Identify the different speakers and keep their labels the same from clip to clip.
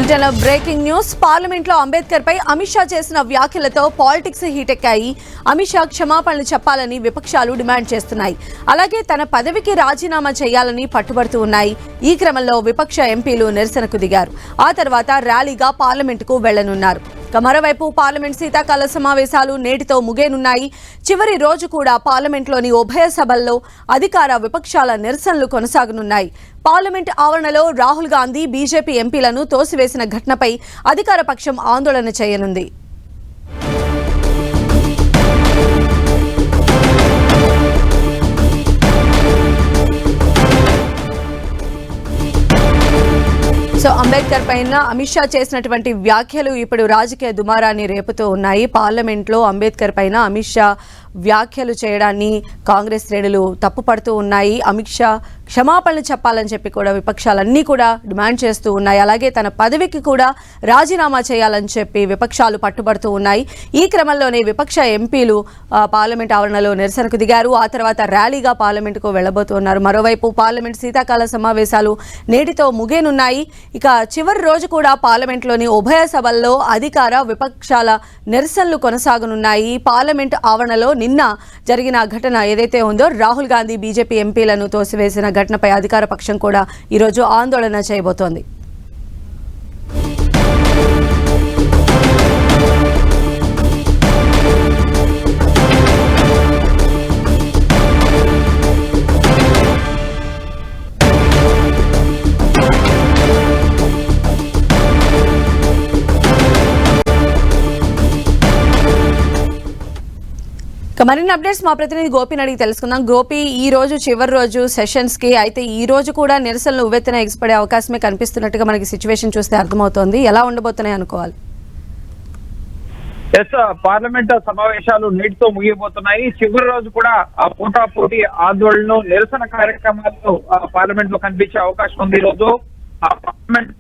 Speaker 1: Bulletin breaking news. Parliament లో అంబేద్కర్ పై అమిత్ షా చేసిన వ్యాఖ్యలతో పాలిటిక్స్ హీటెక్కాయి. అమిత్ షా క్షమాపణలు చెప్పాలని విపక్షాలు డిమాండ్ చేస్తున్నాయి. అలాగే తన పదవికి రాజీనామా చేయాలని పట్టుబడుతూ ఉన్నాయి. ఈ క్రమంలో విపక్ష ఎంపీలు నిరసనకు దిగారు. ఆ తర్వాత ర్యాలీగా పార్లమెంటుకు వెళ్లనున్నారు. మరోవైపు పార్లమెంట్ శీతాకాల సమావేశాలు నేటితో ముగియనున్నాయి. చివరి రోజు కూడా పార్లమెంట్లోని ఉభయ సభల్లో అధికార విపక్షాల నిరసనలు కొనసాగనున్నాయి. పార్లమెంట్ ఆవరణలో రాహుల్ గాంధీ బీజేపీ ఎంపీలను తోసివేసిన ఘటనపై అధికార పక్షం ఆందోళన చేయనుంది. అంబేద్కర్ పైన అమిత్ షా చేసినటువంటి వ్యాఖ్యలు ఇప్పుడు రాజకీయ దుమారాన్ని రేపుతూ ఉన్నాయి. పార్లమెంట్లో అంబేద్కర్ పైన అమిత్ షా వ్యాఖ్యలు చేయడాన్ని కాంగ్రెస్ శ్రేణులు తప్పుపడుతూ ఉన్నాయి. అమిత్ షా క్షమాపణలు చెప్పాలని చెప్పి కూడా విపక్షాలన్నీ కూడా డిమాండ్ చేస్తూ ఉన్నాయి. అలాగే తన పదవికి కూడా రాజీనామా చేయాలని చెప్పి విపక్షాలు పట్టుబడుతూ ఉన్నాయి. ఈ క్రమంలోనే విపక్ష ఎంపీలు పార్లమెంట్ ఆవరణలో నిరసనకు దిగారు. ఆ తర్వాత ర్యాలీగా పార్లమెంటుకు వెళ్లబోతున్నారు. మరోవైపు పార్లమెంట్ శీతాకాల సమావేశాలు నేటితో ముగియనున్నాయి. ఇక చివరి రోజు కూడా పార్లమెంట్లోని ఉభయ సభల్లో అధికార విపక్షాల నిరసనలు కొనసాగనున్నాయి. పార్లమెంట్ ఆవరణలో నిన్న జరిగిన ఘటన ఏదైతే ఉందో రాహుల్ గాంధీ బీజేపీ ఎంపీలను తోసివేసిన ఘటనపై అధికార పక్షం కూడా ఈరోజు ఆందోళన చేయబోతోంది. మరిన్ని అప్డేట్స్ మా ప్రతినిధి గోపిని అడిగి తెలుసుకుందాం. గోపి, ఈ రోజు చివరి రోజు సెషన్స్ కి, అయితే ఈ రోజు కూడా నిరసనలు ఉవ్వెత్తున ఎగిసిపడే అవకాశమే కనిపిస్తున్నట్టుగా మనకి సిచ్యువేషన్ చూస్తే అర్థమవుతోంది. ఎలా ఉండబోతున్నాయి అనుకోవాలి?
Speaker 2: పార్లమెంట్ సమావేశాలు నేటితో ముగియబోతున్నాయి. చివరి రోజు కూడా పోటాపోటీ ఆందోళనలు, నిరసన కార్యక్రమాలు పార్లమెంట్ లో కనిపించే అవకాశం ఉంది. ఈ రోజు పార్లమెంట్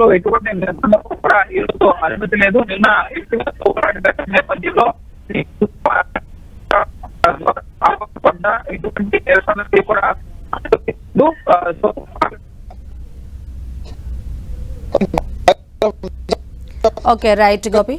Speaker 2: లో ఎటువంటి నిరసనకు కూడా ఈ రోజు అనుమతి లేదు. నిన్న నేపథ్యంలో ఇటువంటి నిరసనలు కూడా
Speaker 1: ఓకే, రైట్ గోపి.